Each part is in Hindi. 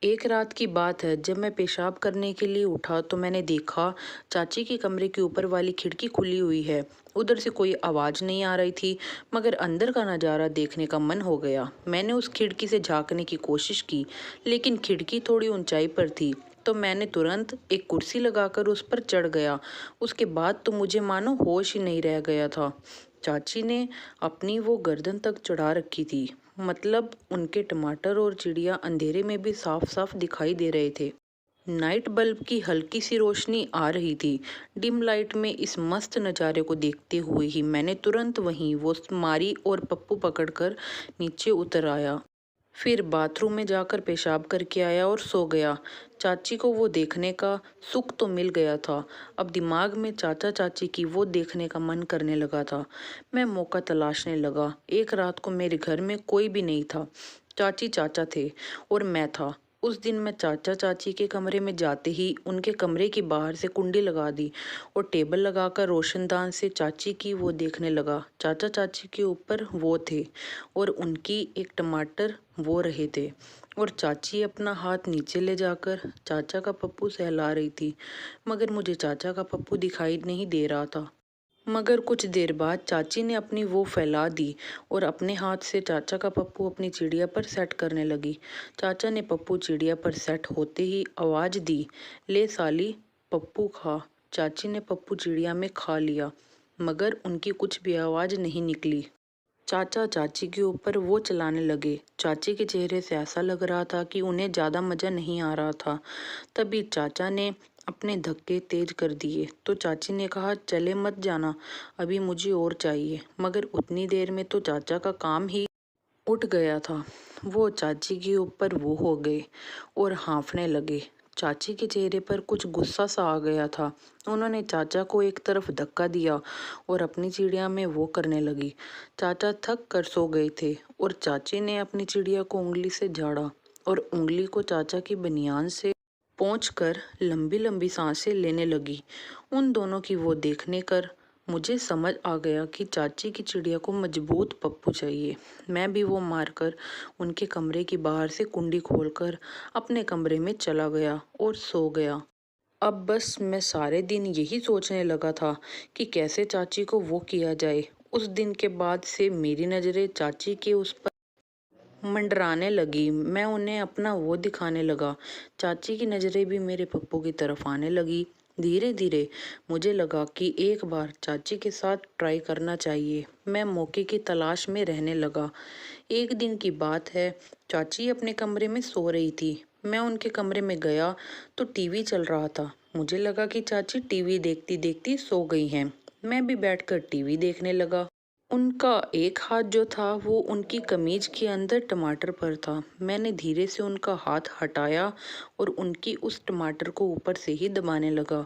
एक रात की बात है, जब मैं पेशाब करने के लिए उठा तो मैंने देखा चाची के कमरे के ऊपर वाली खिड़की खुली हुई है। उधर से कोई आवाज़ नहीं आ रही थी, मगर अंदर का नज़ारा देखने का मन हो गया। मैंने उस खिड़की से झांकने की कोशिश की, लेकिन खिड़की थोड़ी ऊंचाई पर थी, तो मैंने तुरंत एक कुर्सी लगाकर उस पर चढ़ गया। उसके बाद तो मुझे मानो होश ही नहीं रह गया था। चाची ने अपनी वो गर्दन तक चढ़ा रखी थी, मतलब उनके टमाटर और चिड़िया अंधेरे में भी साफ साफ दिखाई दे रहे थे। नाइट बल्ब की हल्की सी रोशनी आ रही थी। डिम लाइट में इस मस्त नज़ारे को देखते हुए ही मैंने तुरंत वहीं वो मारी और पप्पू पकड़कर नीचे उतर आया। फिर बाथरूम में जाकर पेशाब करके आया और सो गया। चाची को वो देखने का सुख तो मिल गया था। अब दिमाग में चाचा चाची की वो देखने का मन करने लगा था। मैं मौका तलाशने लगा। एक रात को मेरे घर में कोई भी नहीं था। चाची चाचा थे और मैं था। उस दिन मैं चाचा चाची के कमरे में जाते ही उनके कमरे की बाहर से कुंडी लगा दी और टेबल लगाकर रोशनदान से चाची की वो देखने लगा। चाचा चाची के ऊपर वो थे और उनकी एक टमाटर वो रहे थे, और चाची अपना हाथ नीचे ले जाकर चाचा का पप्पू सहला रही थी, मगर मुझे चाचा का पप्पू दिखाई नहीं दे रहा था। मगर कुछ देर बाद चाची ने अपनी वो फैला दी और अपने हाथ से चाचा का पप्पू अपनी चिड़िया पर सेट करने लगी। चाचा ने पप्पू चिड़िया पर सेट होते ही आवाज़ दी, ले साली पप्पू खा। चाची ने पप्पू चिड़िया में खा लिया, मगर उनकी कुछ भी आवाज़ नहीं निकली। चाचा चाची के ऊपर वो चलाने लगे। चाची के चेहरे से ऐसा लग रहा था कि उन्हें ज़्यादा मज़ा नहीं आ रहा था। तभी चाचा ने अपने धक्के तेज कर दिए तो चाची ने कहा, चले मत जाना, अभी मुझे और चाहिए। मगर उतनी देर में तो चाचा का काम ही उठ गया था। वो चाची के ऊपर वो हो गए और हाँफने लगे। चाची के चेहरे पर कुछ गुस्सा सा आ गया था। उन्होंने चाचा को एक तरफ धक्का दिया और अपनी चिड़िया में वो करने लगी। चाचा थक कर सो गए थे और चाची ने अपनी चिड़िया को उंगली से झाड़ा और उंगली को चाचा की बनियान से पोंछकर लंबी लंबी सांसें लेने लगी। उन दोनों की वो देखने कर मुझे समझ आ गया कि चाची की चिड़िया को मजबूत पप्पू चाहिए। मैं भी वो मारकर उनके कमरे की बाहर से कुंडी खोलकर अपने कमरे में चला गया और सो गया। अब बस मैं सारे दिन यही सोचने लगा था कि कैसे चाची को वो किया जाए। उस दिन के बाद से मेरी नज़रें चाची के उस पर मंडराने लगी। मैं उन्हें अपना वो दिखाने लगा। चाची की नज़रें भी मेरे पप्पू की तरफ आने लगी। धीरे धीरे मुझे लगा कि एक बार चाची के साथ ट्राई करना चाहिए। मैं मौके की तलाश में रहने लगा। एक दिन की बात है, चाची अपने कमरे में सो रही थी। मैं उनके कमरे में गया तो टीवी चल रहा था। मुझे लगा कि चाची टीवी देखती देखती सो गई हैं। मैं भी बैठकर टीवी देखने लगा। उनका एक हाथ जो था वो उनकी कमीज के अंदर टमाटर पर था। मैंने धीरे से उनका हाथ हटाया और उनकी उस टमाटर को ऊपर से ही दबाने लगा।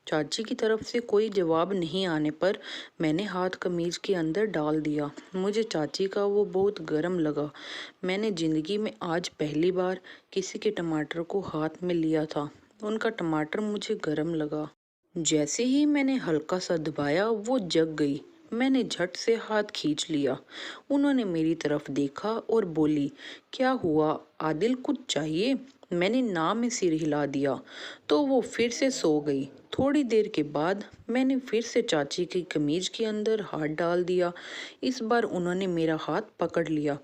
चाची की तरफ से कोई जवाब नहीं आने पर मैंने हाथ कमीज के अंदर डाल दिया। मुझे चाची का वो बहुत गर्म लगा। मैंने ज़िंदगी में आज पहली बार किसी के टमाटर को हाथ में लिया था। उनका टमाटर मुझे गर्म लगा। जैसे ही मैंने हल्का सा दबाया वो जग गई। मैंने झट से हाथ खींच लिया। उन्होंने मेरी तरफ देखा और बोली, क्या हुआ आदिल, कुछ चाहिए? मैंने ना में सिर हिला दिया तो वो फिर से सो गई। थोड़ी देर के बाद मैंने फिर से चाची की कमीज के अंदर हाथ डाल दिया। इस बार उन्होंने मेरा हाथ पकड़ लिया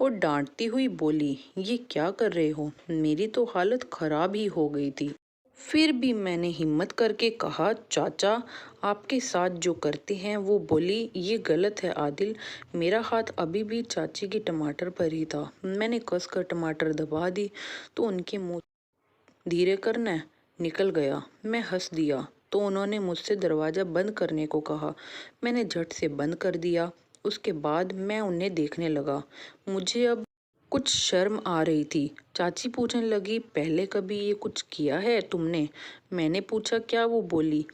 और डांटती हुई बोली, ये क्या कर रहे हो? मेरी तो हालत खराब ही हो गई थी। फिर भी मैंने हिम्मत करके कहा, चाचा आपके साथ जो करते हैं वो। बोली, ये गलत है आदिल। मेरा हाथ अभी भी चाची की टमाटर पर ही था। मैंने कसकर टमाटर दबा दी तो उनके मुंह धीरे करना निकल गया। मैं हंस दिया तो उन्होंने मुझसे दरवाज़ा बंद करने को कहा। मैंने झट से बंद कर दिया। उसके बाद मैं उन्हें देखने लगा। मुझे अब कुछ शर्म आ रही थी। चाची पूछने लगी, पहले कभी ये कुछ किया है तुमने? मैंने पूछा, क्या? वो बोली,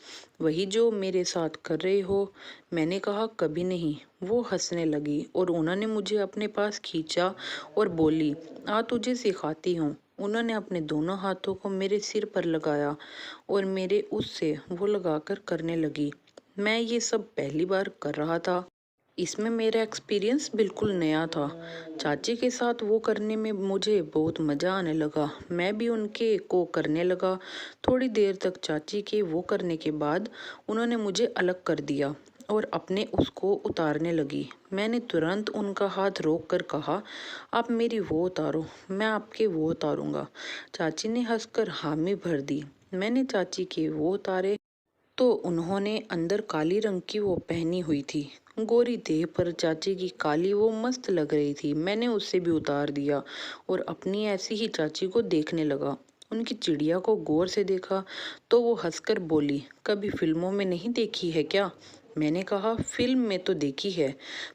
वही जो मेरे साथ कर रहे हो। मैंने कहा, कभी नहीं। वो हंसने लगी और उन्होंने मुझे अपने पास खींचा और बोली, आ तुझे सिखाती हूँ। उन्होंने अपने दोनों हाथों को मेरे सिर पर लगाया और मेरे उससे वो लगाकर करने लगी। मैं ये सब पहली बार कर रहा था। इसमें मेरा एक्सपीरियंस बिल्कुल नया था। चाची के साथ वो करने में मुझे बहुत मज़ा आने लगा। मैं भी उनके को करने लगा। थोड़ी देर तक चाची के वो करने के बाद उन्होंने मुझे अलग कर दिया और अपने उसको उतारने लगी। मैंने तुरंत उनका हाथ रोक कर कहा, आप मेरी वो उतारो, मैं आपके वो उतारूंगा। चाची ने हंसकर हामी भर दी। मैंने चाची के वो उतारे तो उन्होंने अंदर काली रंग की वो पहनी हुई थी। गोरी देह पर चाची की काली वो मस्त लग रही थी। मैंने उससे भी उतार दिया और अपनी ऐसी ही चाची को देखने लगा। उनकी चिड़िया को गौर से देखा तो वो हंसकर बोली, कभी फिल्मों में नहीं देखी है क्या? मैंने कहा, फिल्म में तो देखी है,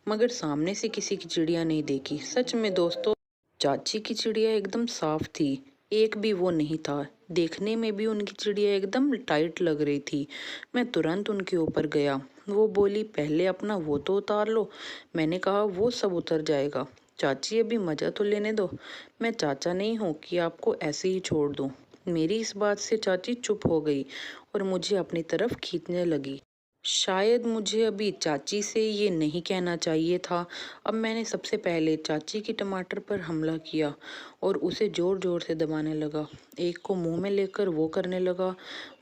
मगर सामने से किसी की चिड़िया नहीं देखी। सच में दोस्तों, चाची की चिड़िया एकदम साफ थी, एक भी वो नहीं था। देखने में भी उनकी चिड़िया एकदम टाइट लग रही थी। मैं तुरंत उनके ऊपर गया। वो बोली, पहले अपना वो तो उतार लो। मैंने कहा, वो सब उतर जाएगा, चाची अभी मज़ा तो लेने दो। मैं चाचा नहीं हूँ कि आपको ऐसे ही छोड़ दूँ। मेरी इस बात से चाची चुप हो गई और मुझे अपनी तरफ खींचने लगी। शायद मुझे अभी चाची से ये नहीं कहना चाहिए था। अब मैंने सबसे पहले चाची की टमाटर पर हमला किया और उसे ज़ोर ज़ोर से दबाने लगा। एक को मुंह में लेकर वो करने लगा।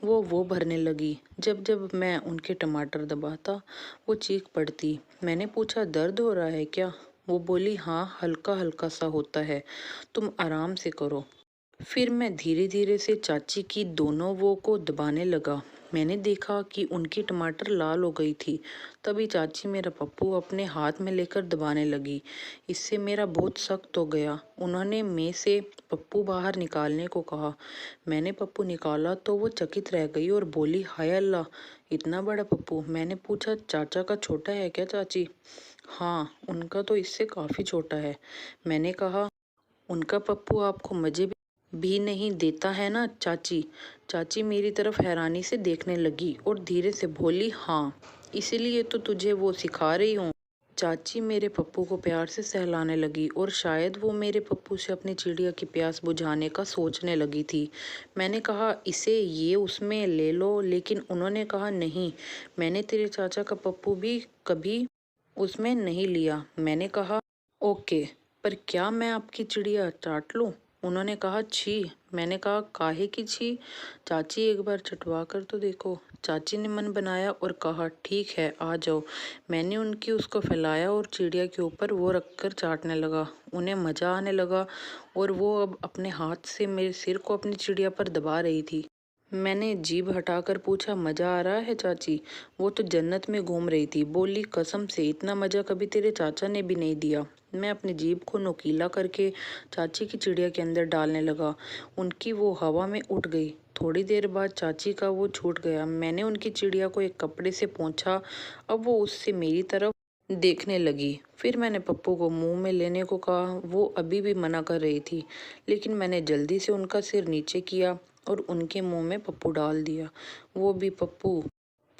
वो भरने लगी। जब जब मैं उनके टमाटर दबाता वो चीख पड़ती। मैंने पूछा, दर्द हो रहा है क्या? वो बोली, हाँ, हल्का हल्का सा होता है, तुम आराम से करो। फिर मैं धीरे धीरे से चाची की दोनों वो को दबाने लगा। मैंने देखा कि उनकी टमाटर लाल हो गई थी। तभी चाची मेरा पप्पू अपने हाथ में लेकर दबाने लगी। इससे मेरा बहुत सख्त हो गया। उन्होंने मैं से पप्पू बाहर निकालने को कहा। मैंने पप्पू निकाला तो वो चकित रह गई और बोली, हाय अल्लाह, इतना बड़ा पप्पू। मैंने पूछा, चाचा का छोटा है क्या चाची? हाँ, उनका तो इससे काफ़ी छोटा है। मैंने कहा, उनका पप्पू आपको मज़े भी नहीं देता है ना चाची? चाची मेरी तरफ हैरानी से देखने लगी और धीरे से बोली, हाँ, इसीलिए तो तुझे वो सिखा रही हूँ। चाची मेरे पप्पू को प्यार से सहलाने लगी और शायद वो मेरे पप्पू से अपनी चिड़िया की प्यास बुझाने का सोचने लगी थी। मैंने कहा, इसे ये उसमें ले लो, लेकिन उन्होंने कहा, नहीं, मैंने तेरे चाचा का पप्पू भी कभी उसमें नहीं लिया। मैंने कहा, ओके, पर क्या मैं आपकी चिड़िया चाट लूं? उन्होंने कहा, छी। मैंने कहा, काहे की छी? चाची एक बार चटवा कर तो देखो। चाची ने मन बनाया और कहा, ठीक है, आ जाओ। मैंने उनकी उसको फैलाया और चिड़िया के ऊपर वो रखकर चाटने लगा। उन्हें मज़ा आने लगा और वो अब अपने हाथ से मेरे सिर को अपनी चिड़िया पर दबा रही थी। मैंने जीभ हटाकर पूछा, मज़ा आ रहा है चाची? वो तो जन्नत में घूम रही थी। बोली, कसम से इतना मज़ा कभी तेरे चाचा ने भी नहीं दिया। मैं अपनी जीभ को नोकीला करके चाची की चिड़िया के अंदर डालने लगा। उनकी वो हवा में उठ गई। थोड़ी देर बाद चाची का वो छूट गया। मैंने उनकी चिड़िया को एक कपड़े से पोंछा। अब वो उससे मेरी तरफ देखने लगी। फिर मैंने पप्पू को मुंह में लेने को कहा। वो अभी भी मना कर रही थी, लेकिन मैंने जल्दी से उनका सिर नीचे किया और उनके मुंह में पप्पू डाल दिया। वो भी पप्पू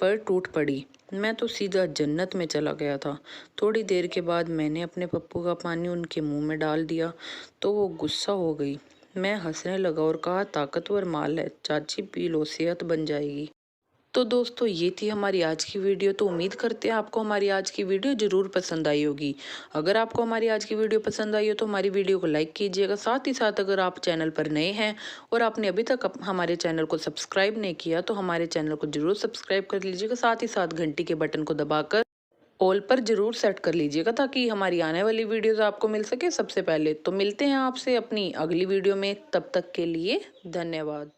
पर टूट पड़ी। मैं तो सीधा जन्नत में चला गया था। थोड़ी देर के बाद मैंने अपने पप्पू का पानी उनके मुंह में डाल दिया तो वो गुस्सा हो गई। मैं हंसने लगा और कहा, ताकतवर माल है चाची, पी लो, सेहत बन जाएगी। तो दोस्तों, ये थी हमारी आज की वीडियो। तो उम्मीद करते हैं आपको हमारी आज की वीडियो ज़रूर पसंद आई होगी। अगर आपको हमारी आज की वीडियो पसंद आई हो तो हमारी वीडियो को लाइक कीजिएगा। साथ ही साथ अगर आप चैनल पर नए हैं और आपने अभी तक हमारे चैनल को सब्सक्राइब नहीं किया तो हमारे चैनल को ज़रूर सब्सक्राइब कर लीजिएगा। साथ ही साथ घंटी के बटन को दबाकर ऑल पर ज़रूर सेट कर लीजिएगा ताकि हमारी आने वाली वीडियोज़ आपको मिल सके सबसे पहले। तो मिलते हैं आपसे अपनी अगली वीडियो में। तब तक के लिए धन्यवाद।